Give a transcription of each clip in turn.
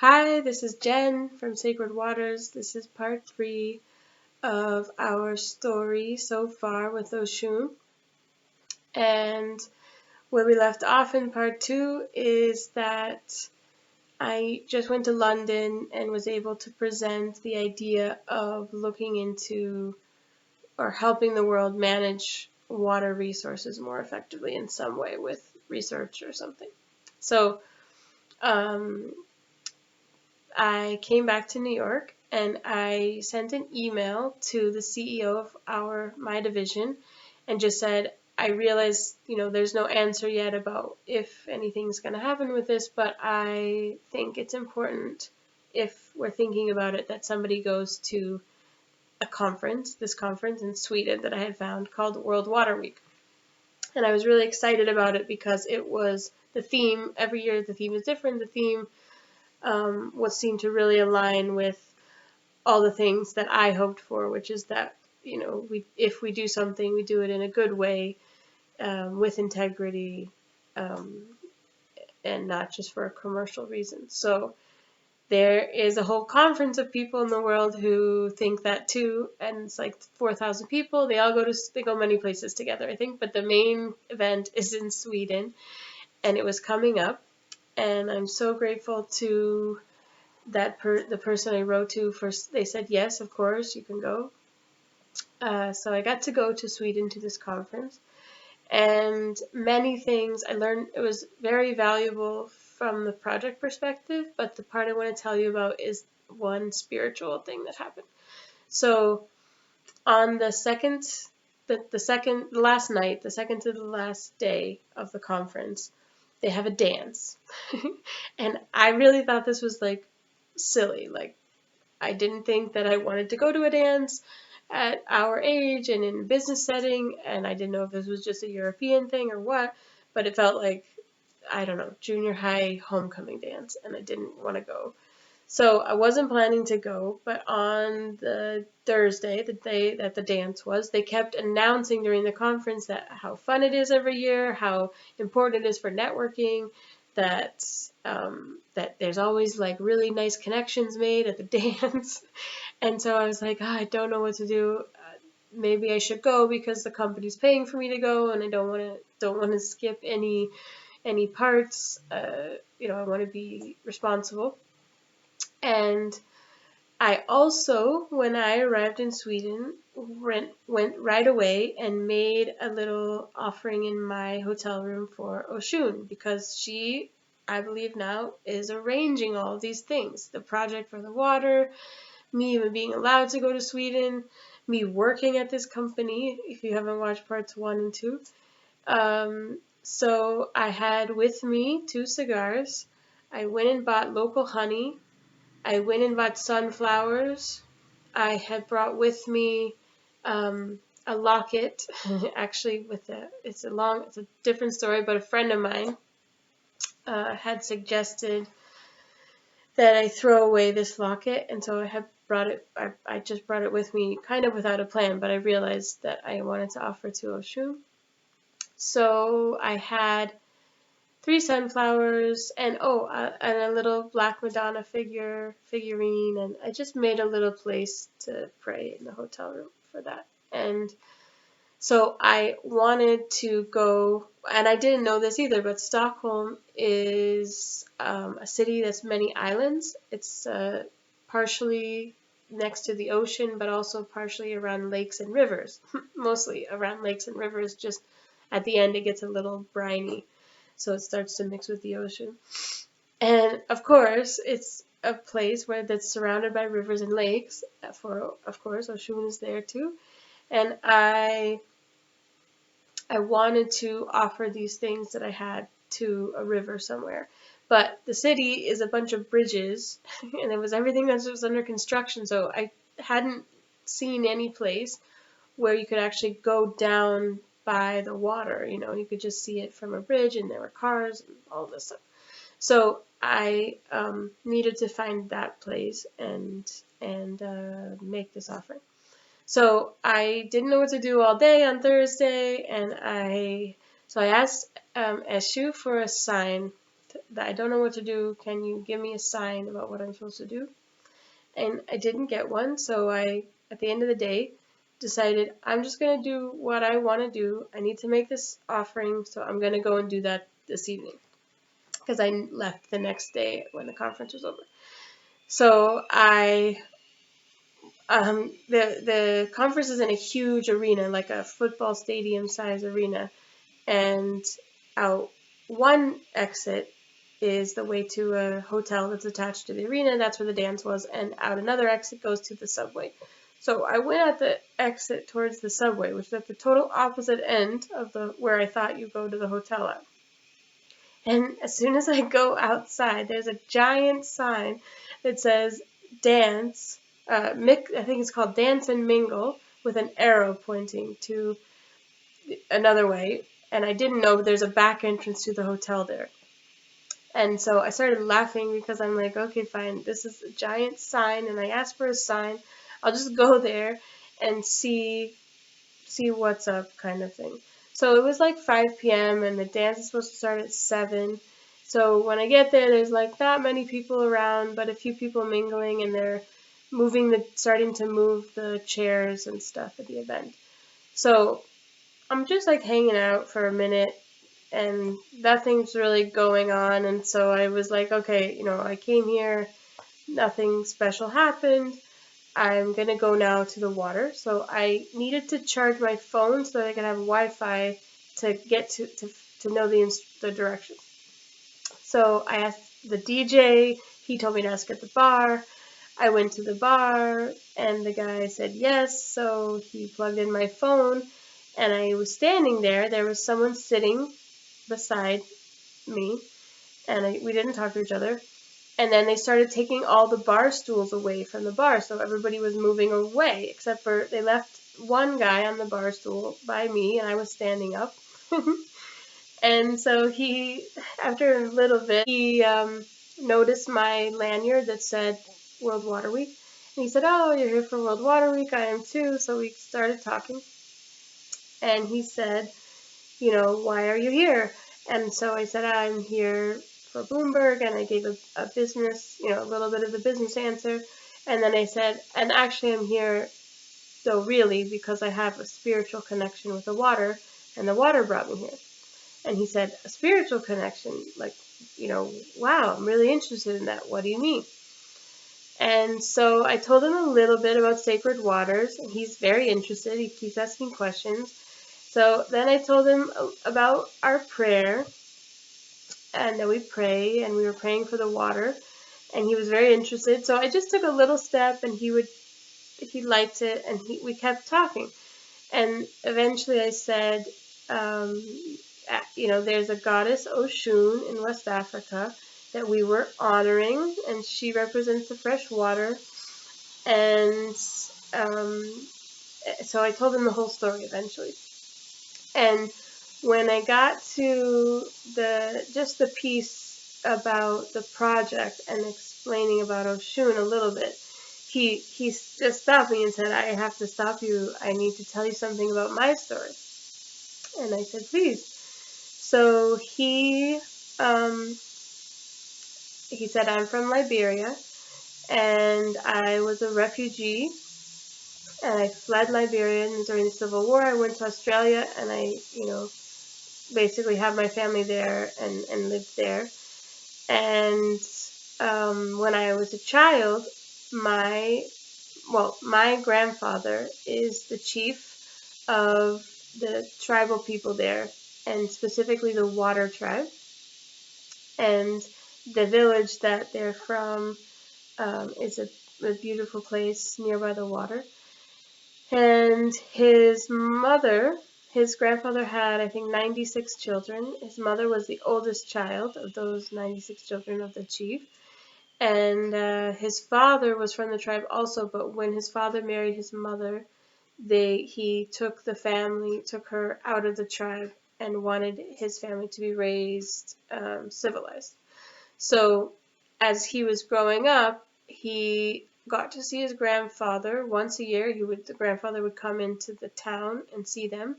Hi, this is Jen from SacredWaters. This is part 3 of our story so far with Oshun. And where we left off in part 2 is that I just went to London and was able to present the idea of looking into or helping the world manage water resources more effectively in some way with research or something. So, I came back to New York and I sent an email to the CEO of my division and just said, I realize, there's no answer yet about if anything's going to happen with this, but I think it's important, if we're thinking about it, that somebody goes to this conference in Sweden that I had found called World Water Week. And I was really excited about it because it was the theme. Every year the theme is different. The theme what seemed to really align with all the things that I hoped for, which is that, if we do something, we do it in a good way, with integrity, and not just for a commercial reason. So there is a whole conference of people in the world who think that too, and it's like 4,000 people. They go many places together, I think, but the main event is in Sweden, and it was coming up, and I'm so grateful to the person I wrote to. First, they said, yes, of course, you can go. So I got to go to Sweden to this conference, and many things I learned. It was very valuable from the project perspective, but the part I want to tell you about is one spiritual thing that happened. So on the last night, the second to the last day of the conference, they have a dance. And I really thought this was like silly. Like, I didn't think that I wanted to go to a dance at our age and in a business setting, and I didn't know if this was just a European thing or what, but it felt like, I don't know, junior high homecoming dance, and I didn't want to go. So I wasn't planning to go, but on the Thursday, the day that the dance was, they kept announcing during the conference that how fun it is every year, how important it is for networking, that that there's always like really nice connections made at the dance. And so I was like, I don't know what to do. Maybe I should go because the company's paying for me to go, and I don't want to skip any parts. I want to be responsible. And I also, when I arrived in Sweden, went right away and made a little offering in my hotel room for Oshun, because she, I believe now, is arranging all of these things. The project for the water, me even being allowed to go to Sweden, me working at this company, if you haven't watched parts 1 and 2. So I had with me 2 cigars. I went and bought local honey. I went and bought sunflowers. I had brought with me a locket, actually it's a different story, but a friend of mine had suggested that I throw away this locket, and so I had brought it. I just brought it with me, kind of without a plan, but I realized that I wanted to offer to Oshun. So I had 3 sunflowers and and a little Black Madonna figurine, and I just made a little place to pray in the hotel room for that. And so I wanted to go, and I didn't know this either, but Stockholm is a city that's many islands. It's partially next to the ocean, but also partially around lakes and rivers. Mostly around lakes and rivers. Just at the end, it gets a little briny, so it starts to mix with the ocean. And of course, it's a place that's surrounded by rivers and lakes. Of course, Oshun is there too. And I wanted to offer these things that I had to a river somewhere. But the city is a bunch of bridges, and everything that was under construction, so I hadn't seen any place where you could actually go down by the water. You could just see it from a bridge, and there were cars and all this stuff. So I needed to find that place and make this offering. So I didn't know what to do all day on Thursday, and I asked Eshu for a sign that I don't know what to do. Can you give me a sign about what I'm supposed to do? And I didn't get one, so I, at the end of the day, decided I'm just going to do what I want to do. I need to make this offering, so I'm going to go and do that this evening, because I left the next day when the conference was over. So the conference is in a huge arena, like a football stadium size arena, and out one exit is the way to a hotel that's attached to the arena. That's where the dance was, and out another exit goes to the subway. So I went at the exit towards the subway, which is at the total opposite end of the where I thought you go to the hotel at. And as soon as I go outside, there's a giant sign that says dance, I think it's called Dance and Mingle, with an arrow pointing to another way. And I didn't know there's a back entrance to the hotel there. And so I started laughing because I'm like, okay, fine, this is a giant sign, and I asked for a sign. I'll just go there and see what's up, kind of thing. So it was like 5 p.m. and the dance is supposed to start at 7. So when I get there, there's like not many people around, but a few people mingling, and they're starting to move the chairs and stuff at the event. So I'm just like hanging out for a minute, and nothing's really going on. And so I was like, okay, I came here, nothing special happened. I'm going to go now to the water. So I needed to charge my phone so that I could have Wi-Fi to get to know the directions. So I asked the DJ. He told me to ask at the bar. I went to the bar, and the guy said yes. So he plugged in my phone, and I was standing there. There was someone sitting beside me, and we didn't talk to each other. And then they started taking all the bar stools away from the bar, so everybody was moving away, except for they left one guy on the bar stool by me, and I was standing up. And so after a little bit, he noticed my lanyard that said World Water Week. And he said, oh, you're here for World Water Week, I am too. So we started talking. And he said, why are you here? And so I said, I'm here for Bloomberg, and I gave a business, a little bit of the business answer. And then I said, and actually I'm here, though, really, because I have a spiritual connection with the water, and the water brought me here. And he said, a spiritual connection? Like, wow, I'm really interested in that. What do you mean? And so I told him a little bit about Sacred Waters, and he's very interested. He keeps asking questions. So then I told him about our prayer, and that we pray, and we were praying for the water, and he was very interested. So I just took a little step, and he liked it, and we kept talking. And eventually I said, there's a goddess Oshun in West Africa that we were honoring, and she represents the fresh water. And so I told him the whole story eventually. And when I got to the piece about the project and explaining about Oshun a little bit, he just stopped me and said, I have to stop you. I need to tell you something about my story. And I said, please. So he said, I'm from Liberia, and I was a refugee, and I fled Liberia during the Civil War. I went to Australia, and I, basically have my family there and lived there. And when I was a child, my grandfather is the chief of the tribal people there, and specifically the Water tribe. And the village that they're from is a beautiful place nearby the water. And his grandfather had, I think, 96 children. His mother was the oldest child of those 96 children of the chief. And his father was from the tribe also, but when his father married his mother, he took her out of the tribe and wanted his family to be raised civilized. So as he was growing up, he got to see his grandfather once a year. The grandfather would come into the town and see them.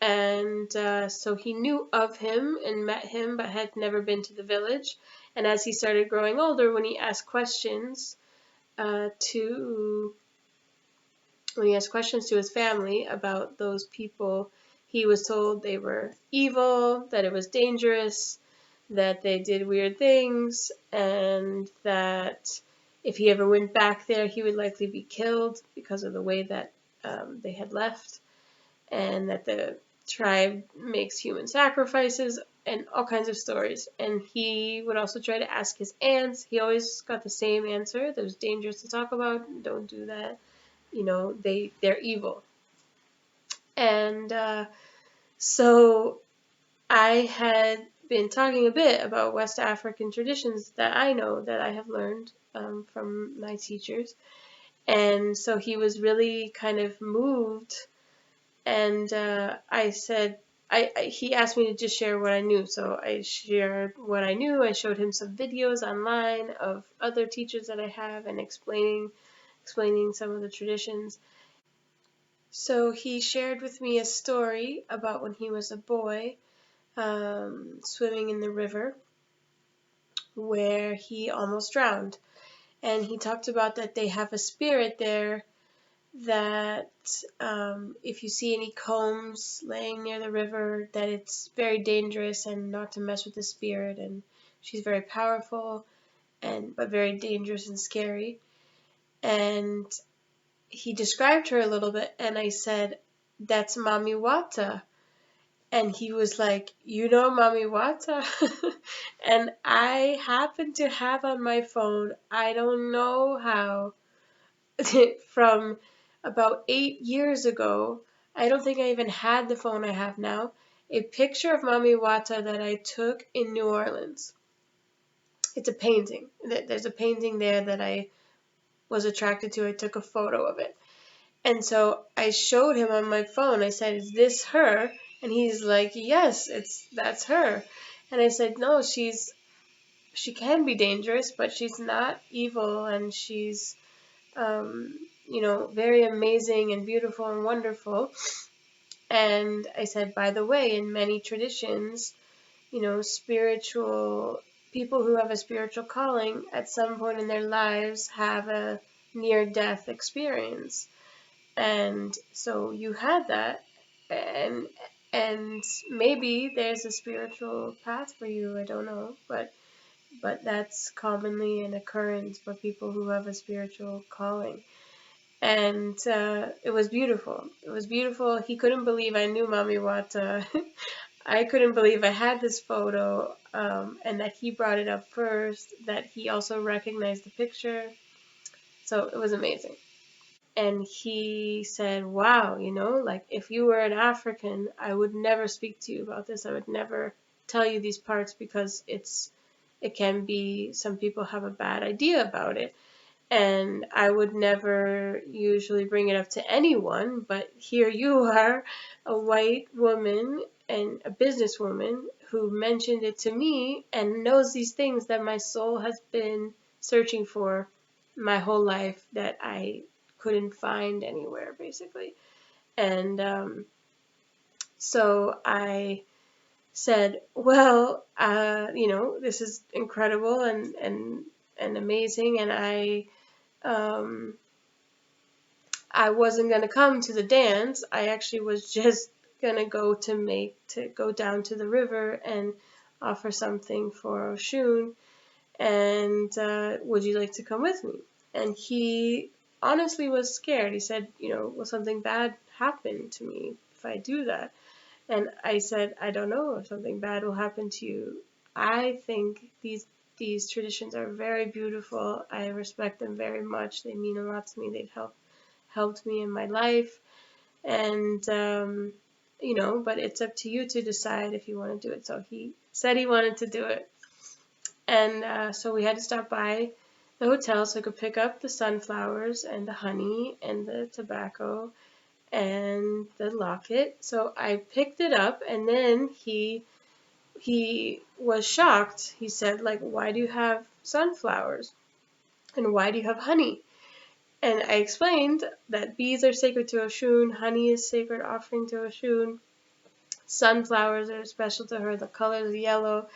And so he knew of him and met him, but had never been to the village. And as he started growing older, to when he asked questions to his family about those people, he was told they were evil, that it was dangerous, that they did weird things, and that if he ever went back there, he would likely be killed because of the way that they had left, and that the tribe makes human sacrifices, and all kinds of stories. And he would also try to ask his aunts. He always got the same answer: "There's dangers to talk about. Don't do that. They're evil." And so I had been talking a bit about West African traditions that I know, that I have learned from my teachers. And so he was really kind of moved. And I said, he asked me to just share what I knew. So I shared what I knew. I showed him some videos online of other teachers that I have, and explaining some of the traditions. So he shared with me a story about when he was a boy, swimming in the river, where he almost drowned. And he talked about that they have a spirit there, that if you see any combs laying near the river, that it's very dangerous and not to mess with the spirit. And she's very powerful, but very dangerous and scary. And he described her a little bit, and I said, "That's Mami Wata." And he was like, "You know Mami Wata?" And I happen to have on my phone, I don't know how, from about 8 years ago, I don't think I even had the phone I have now, a picture of Mami Wata that I took in New Orleans. It's a painting. There's a painting there that I was attracted to. I took a photo of it. And so I showed him on my phone. I said, "Is this her?" And he's like, "Yes, that's her." And I said, "No, she can be dangerous, but she's not evil, and she's very amazing and beautiful and wonderful." And I said, "By the way, in many traditions, spiritual people who have a spiritual calling at some point in their lives have a near-death experience. And so you had that, and and maybe there's a spiritual path for you. I don't know, but that's commonly an occurrence for people who have a spiritual calling." And it was beautiful. It was beautiful. He couldn't believe I knew Mami Wata. I couldn't believe I had this photo, and that he brought it up first, that he also recognized the picture. So it was amazing. And he said, "Wow, like if you were an African, I would never speak to you about this. I would never tell you these parts, because it can be, some people have a bad idea about it. And I would never usually bring it up to anyone, but here you are, a white woman and a businesswoman, who mentioned it to me and knows these things that my soul has been searching for my whole life, that I couldn't find anywhere, basically." And so I said, "Well, this is incredible and amazing, and um, I wasn't gonna come to the dance. I actually was just gonna go down to the river and offer something for Oshun. And would you like to come with me?" And he honestly was scared. He said, "Will something bad happen to me if I do that?" And I said, "I don't know if something bad will happen to you. I think these traditions are very beautiful. I respect them very much. They mean a lot to me. They've helped me in my life. And but it's up to you to decide if you want to do it." So he said he wanted to do it. And so we had to stop by the hotel so I could pick up the sunflowers and the honey and the tobacco and the locket. So I picked it up, and then he was shocked. He said, like, "Why do you have sunflowers? And why do you have honey?" And I explained that bees are sacred to Oshun, honey is sacred offering to Oshun, sunflowers that are special to her. The color is yellow.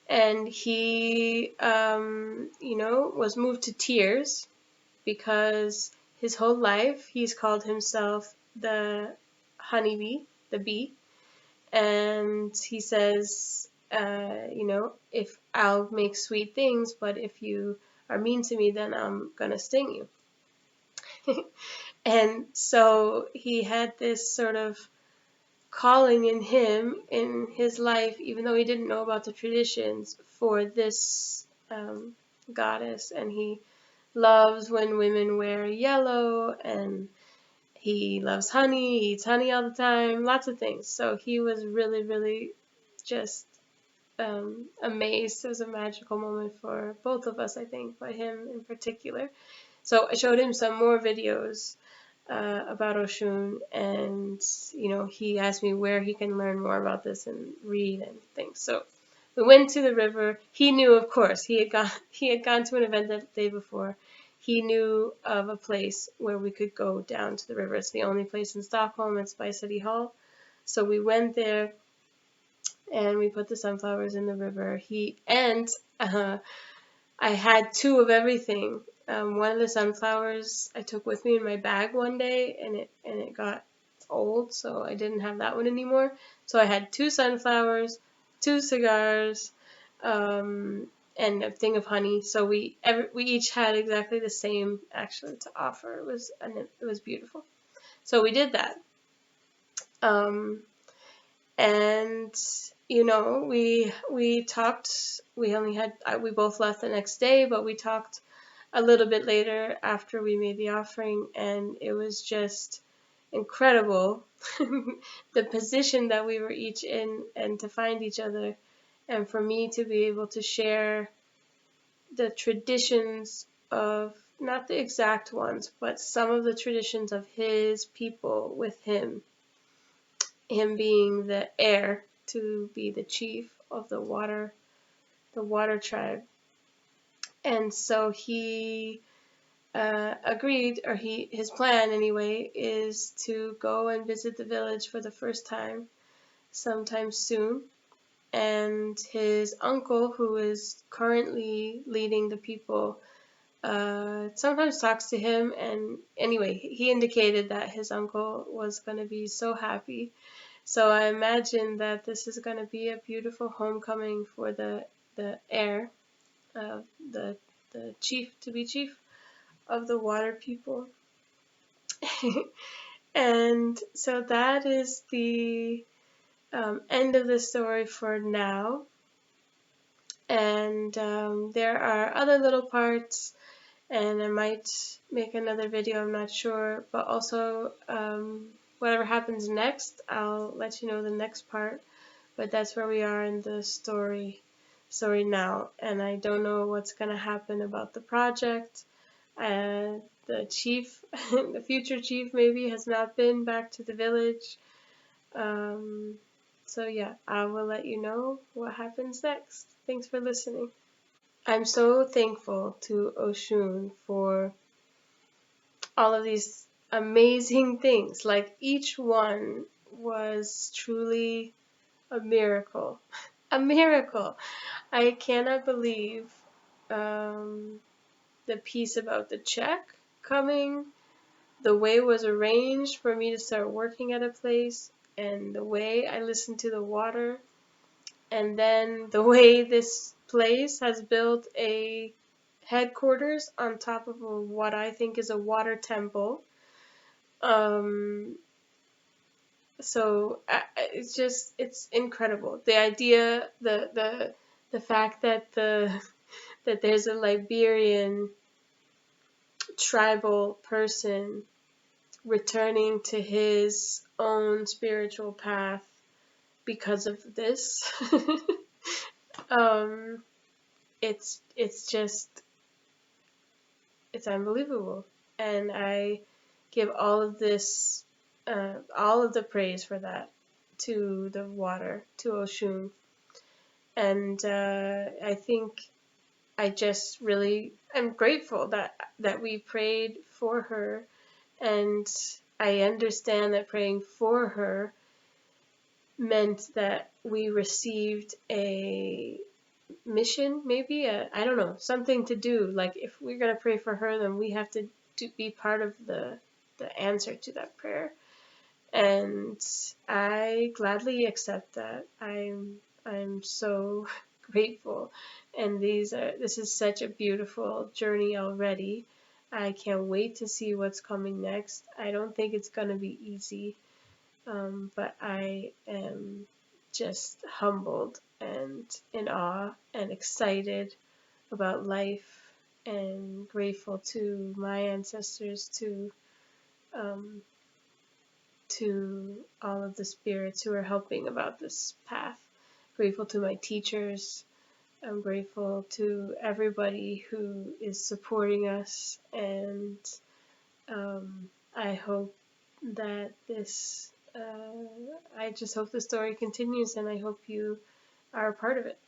And he, was moved to tears because his whole life he's called himself the honeybee, the bee. And he says, if I'll make sweet things, but if you are mean to me, then I'm gonna sting you. And so he had this sort of calling in him, in his life, even though he didn't know about the traditions, for this goddess. And he loves when women wear yellow, and he loves honey, he eats honey all the time, lots of things. So he was really, really just amazed. It was a magical moment for both of us, I think, but him in particular. So I showed him some more videos about Oshun, and he asked me where he can learn more about this and read and things. So we went to the river. He knew, of course, he had gone to an event that day before. He knew of a place where we could go down to the river. It's the only place in Stockholm. It's by City Hall. So we went there and we put the sunflowers in the river. I had two of everything. One of the sunflowers I took with me in my bag one day, and it got old, so I didn't have that one anymore. So I had two sunflowers, two cigars, and a thing of honey. So we each had exactly the same actually to offer. It was beautiful. So we did that. And we talked. We both left the next day, but we talked a little bit later after we made the offering, and it was just incredible the position that we were each in, and to find each other, and for me to be able to share the traditions of, not the exact ones, but some of the traditions of his people with him being the heir to be the chief of the water tribe. And so he agreed, or his plan anyway, is to go and visit the village for the first time sometime soon. And his uncle, who is currently leading the people, sometimes talks to him. And anyway, he indicated that his uncle was going to be so happy. So I imagine that this is going to be a beautiful homecoming for the heir, the chief, to be chief of the water people. And so that is the end of the story for now. And there are other little parts, and I might make another video, I'm not sure. But also, whatever happens next, I'll let you know the next part. But that's where we are in the story now. And I don't know what's going to happen about the project. The chief, the future chief maybe, has not been back to the village. So yeah, I will let you know what happens next. Thanks for listening. I'm so thankful to Oshun for all of these amazing things. Like, each one was truly a miracle. A miracle. I cannot believe the piece about the check coming, the way it was arranged for me to start working at a place, and the way I listened to the water, and then the way this place has built a headquarters on top of what I think is a water temple. So it's incredible. The idea, the fact that that there's a Liberian tribal person returning to his own spiritual path because of this. It's unbelievable, and I give all of the praise for that to the water, to Oshun. And I think I just really am grateful that we prayed for her, and I understand that praying for her meant that we received a mission, maybe, I don't know, something to do. Like if we're going to pray for her, then we have to be part of the answer to that prayer. And I gladly accept that. I'm so grateful, and this is such a beautiful journey already. I can't wait to see what's coming next. I don't think it's gonna be easy, but I am just humbled and in awe and excited about life, and grateful to my ancestors, um, to all of the spirits who are helping about this path. Grateful to my teachers. I'm grateful to everybody who is supporting us, and I hope that I just hope the story continues, and I hope you are a part of it.